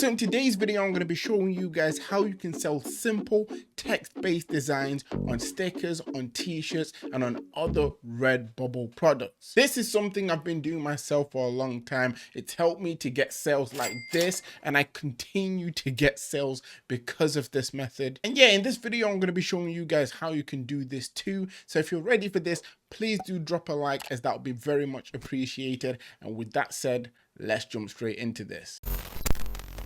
So in today's video, I'm going to be showing you guys how you can sell simple text-based designs on stickers, on t-shirts, and on other Redbubble products. This is something I've been doing myself for a long time. It's helped me to get sales like this, and I continue to get sales because of this method. And yeah, in this video, I'm going to be showing you guys how you can do this too. So if you're ready for this, please do drop a like, as that would be very much appreciated. And with that said, let's jump straight into this.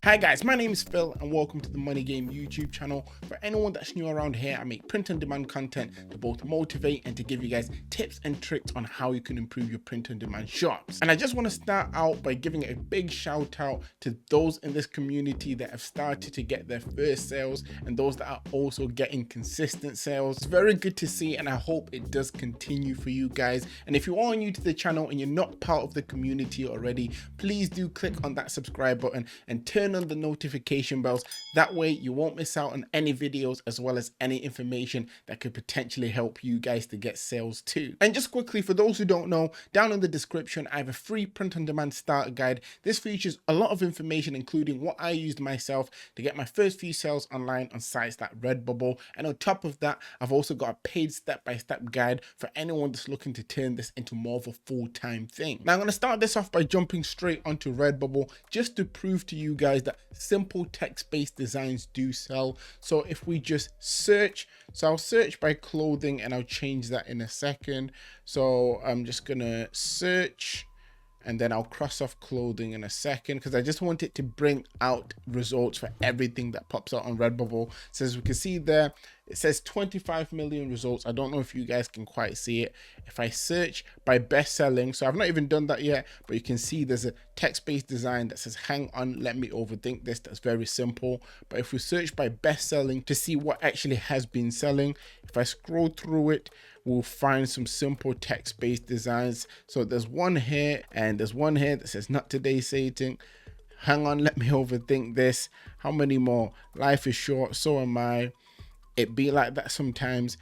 Hi guys, my name is Phil and welcome to the Money Game YouTube channel. For anyone that's new around here, I make print on demand content to both motivate and to give you guys tips and tricks on how you can improve your print on demand shops. And I just want to start out by giving a big shout out to those in this community that have started to get their first sales and those that are also getting consistent sales. It's very good to see, and I hope it does continue for you guys. And if you are new to the channel and you're not part of the community already, please do click on that subscribe button and turn on the notification bells. That way you won't miss out on any videos, as well as any information that could potentially help you guys to get sales too. And just quickly, for those who don't know, down in the description I have a free print on demand starter guide. This features a lot of information, including what I used myself to get my first few sales online on sites like Redbubble. And on top of that, I've also got a paid step-by-step guide for anyone that's looking to turn this into more of a full-time thing. Now I'm going to start this off by jumping straight onto Redbubble just to prove to you guys that simple text-based designs do sell. So if we just search, so I'll search by clothing and I'll change that in a second. So I'm just gonna search and then I'll cross off clothing in a second because I just want it to bring out results for everything that pops out on Redbubble. So as we can see there, it says 25 million results. I don't know if you guys can quite see it. If I search by best selling, so I've not even done that yet, but you can see there's a text-based design that says, hang on, let me overthink this. That's very simple. But if we search by best selling to see what actually has been selling, if I scroll through it, we'll find some simple text-based designs. So there's one here and there's one here that says, not today, Satan. Hang on, let me overthink this. How many more? Life is short, so am I. It be like that sometimes.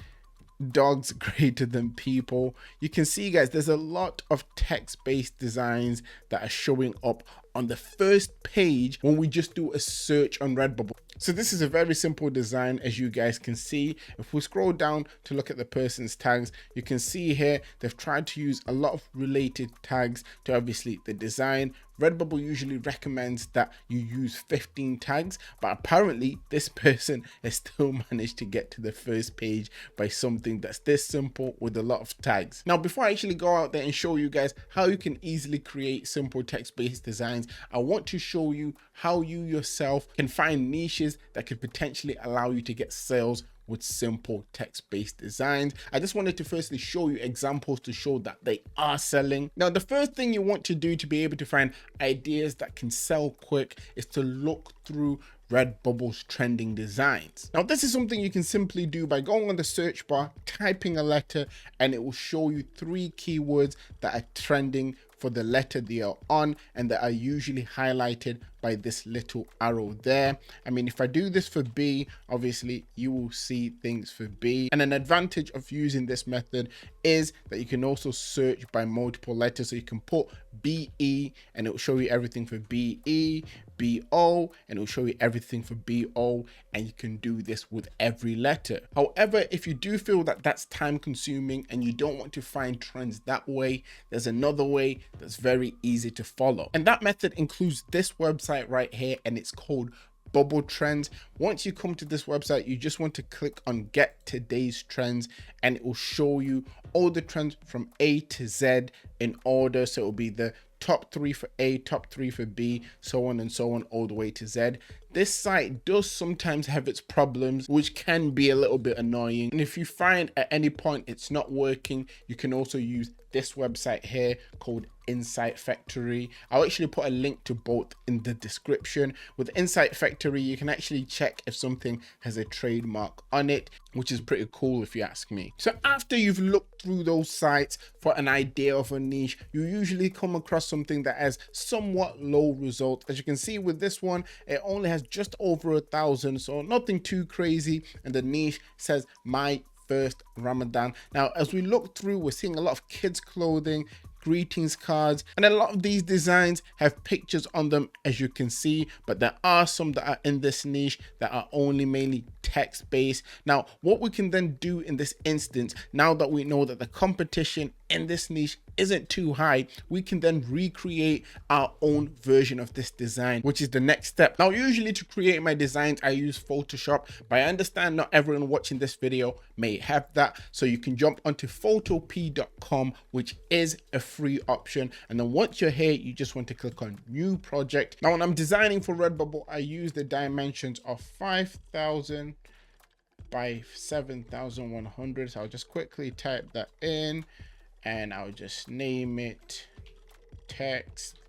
Dogs greater than people. You can see, guys, there's a lot of text-based designs that are showing up on the first page when we just do a search on Redbubble. So this is a very simple design, as you guys can see. If we scroll down to look at the person's tags, you can see here they've tried to use a lot of related tags to obviously the design. Redbubble usually recommends that you use 15 tags, but apparently this person has still managed to get to the first page by something that's this simple with a lot of tags. Now, before I actually go out there and show you guys how you can easily create simple text-based designs, I want to show you how you yourself can find niches that could potentially allow you to get sales with simple text-based designs. I just wanted to firstly show you examples to show that they are selling. Now, the first thing you want to do to be able to find ideas that can sell quick is to look through Redbubble's trending designs. Now, this is something you can simply do by going on the search bar, typing a letter, and it will show you 3 keywords that are trending for the letter they are on and that are usually highlighted by this little arrow there. I mean, if I do this for B, obviously you will see things for B. And an advantage of using this method is that you can also search by multiple letters. So you can put BE and it will show you everything for BE, BO, and it will show you everything for BO, and you can do this with every letter. However, if you do feel that that's time consuming and you don't want to find trends that way, there's another way that's very easy to follow. And that method includes this website right here, and it's called Bubble Trends. Once you come to this website, you just want to click on Get Today's Trends, and it will show you all the trends from A to Z in order. So it will be the top 3 for A, top 3 for B, so on and so on, all the way to Z. This site does sometimes have its problems, which can be a little bit annoying. And if you find at any point it's not working, you can also use this website here called Insight Factory. I'll actually put a link to both in the description. With Insight Factory, you can actually check if something has a trademark on it, which is pretty cool if you ask me. So after you've looked through those sites for an idea of a niche, you usually come across something that has somewhat low results. As you can see with this one, it only has just over 1,000, so nothing too crazy, and the niche says my first Ramadan. Now, as we look through, we're seeing a lot of kids clothing, greetings cards, and a lot of these designs have pictures on them, as you can see, but there are some that are in this niche that are only mainly text based. Now what we can then do in this instance, now that we know that the competition in this niche isn't too high, we can then recreate our own version of this design, which is the next step. Now usually to create my designs I use Photoshop, but I understand not everyone watching this video may have that, so you can jump onto photop.com, which is a free option, and then once you're here you just want to click on new project. Now when I'm designing for Redbubble, I use the dimensions of 5,000 by 7,100, so I'll just quickly type that in and I'll just name it text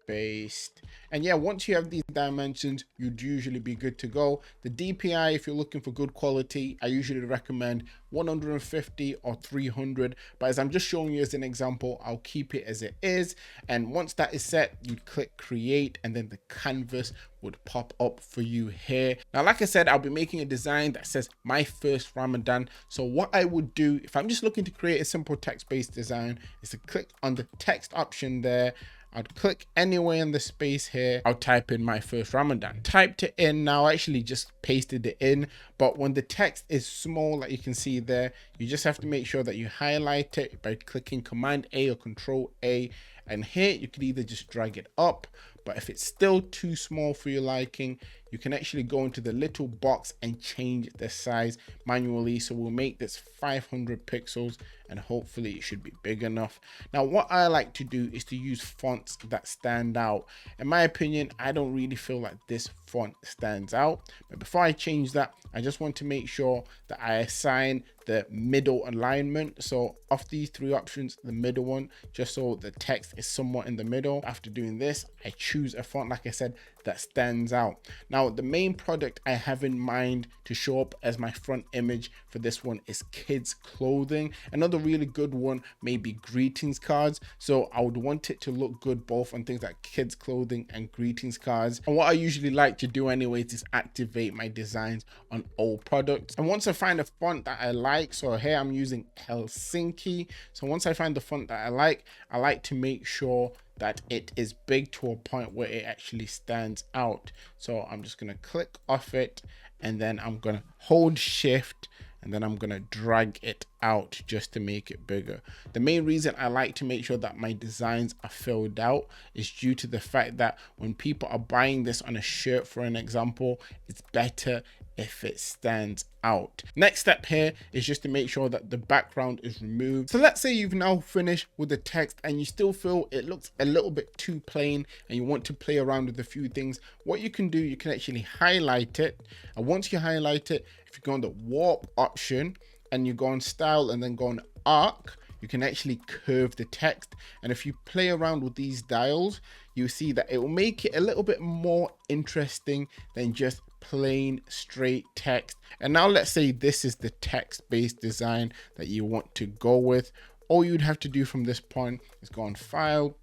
based. And yeah, once you have these dimensions, you'd usually be good to go. The DPI, if you're looking for good quality, I usually recommend 150 or 300, but as I'm just showing you as an example, I'll keep it as it is. And once that is set, you'd click create, and then the canvas would pop up for you here. Now like I said, I'll be making a design that says my first Ramadan. So what I would do if I'm just looking to create a simple text-based design is to click on the text option there. I'd click anywhere in the space here. I'll type in my first Ramadan. Typed it in. Now I actually just pasted it in, but when the text is small, like you can see there, you just have to make sure that you highlight it by clicking Command A or Control A, and here you could either just drag it up, but if it's still too small for your liking, you can actually go into the little box and change the size manually. So we'll make this 500 pixels and hopefully it should be big enough. Now what I like to do is to use fonts that stand out. In my opinion, I don't really feel like this font stands out, but before I change that, I just want to make sure that I assign the middle alignment. So of these three options, the middle one, just so the text is somewhat in the middle. After doing this, I choose a font, like I said, that stands out. Now the main product I have in mind to show up as my front image for this one is kids clothing. Another really good one may be greetings cards, so I would want it to look good both on things like kids clothing and greetings cards. And what I usually like to do anyways is activate my designs on all products. And once I find a font that I like, so here I'm using Helsinki, so once I find the font that I like to make sure that it is big to a point where it actually stands out. So I'm just going to click off it, and then I'm going to hold shift, and then I'm going to drag it out just to make it bigger. The main reason I like to make sure that my designs are filled out is due to the fact that when people are buying this on a shirt, for an example, it's better if it stands out. Next step here is just to make sure that the background is removed. So let's say you've now finished with the text and you still feel it looks a little bit too plain and you want to play around with a few things. What you can do, you can actually highlight it, and once you highlight it, if you go on the warp option and you go on style and then go on arc, you can actually curve the text. And if you play around with these dials, you see that it will make it a little bit more interesting than just plain straight text. And now let's say this is the text-based design that you want to go with. All you'd have to do from this point is go on file,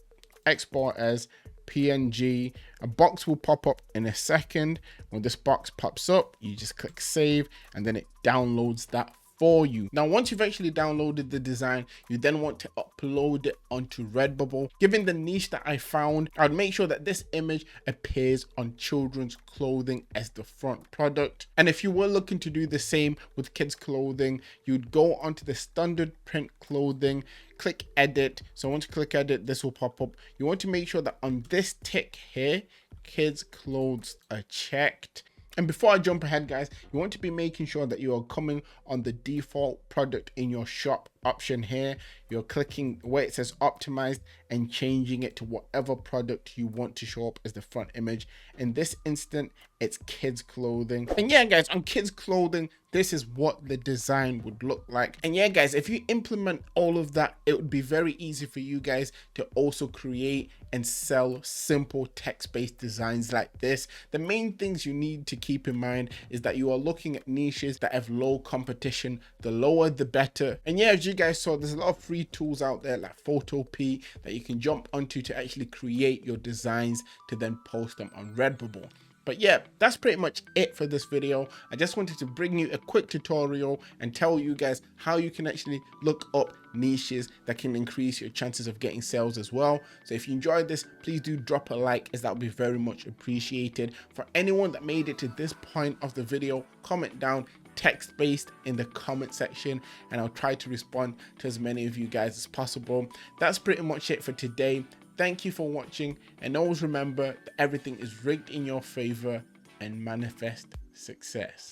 export as PNG. A box will pop up in a second. When this box pops up, you just click save, and then it downloads that for you. Now once you've actually downloaded the design, you then want to upload it onto Redbubble. Given the niche that I found, I'd make sure that this image appears on children's clothing as the front product. And if you were looking to do the same with kids clothing, you'd go onto the standard print clothing, click edit. So once you click edit, this will pop up. You want to make sure that on this tick here, kids clothes are checked. And before I jump ahead, guys, you want to be making sure that you are coming on the default product in your shop option here. You're clicking where it says optimized and changing it to whatever product you want to show up as the front image. In this instant, it's kids clothing. And yeah, guys, on kids clothing, this is what the design would look like. And yeah, guys, if you implement all of that, it would be very easy for you guys to also create and sell simple text-based designs like this. The main things you need to keep in mind is that you are looking at niches that have low competition. The lower, the better. And yeah, as you guys saw, there's a lot of free tools out there like Photop that you can jump onto to actually create your designs to then post them on Redbubble. But yeah, that's pretty much it for this video. I just wanted to bring you a quick tutorial and tell you guys how you can actually look up niches that can increase your chances of getting sales as well. So if you enjoyed this, please do drop a like, as that would be very much appreciated. For anyone that made it to this point of the video, comment down text-based in the comment section and I'll try to respond to as many of you guys as possible. That's pretty much it for today. Thank you for watching, and always remember that everything is rigged in your favor and manifest success.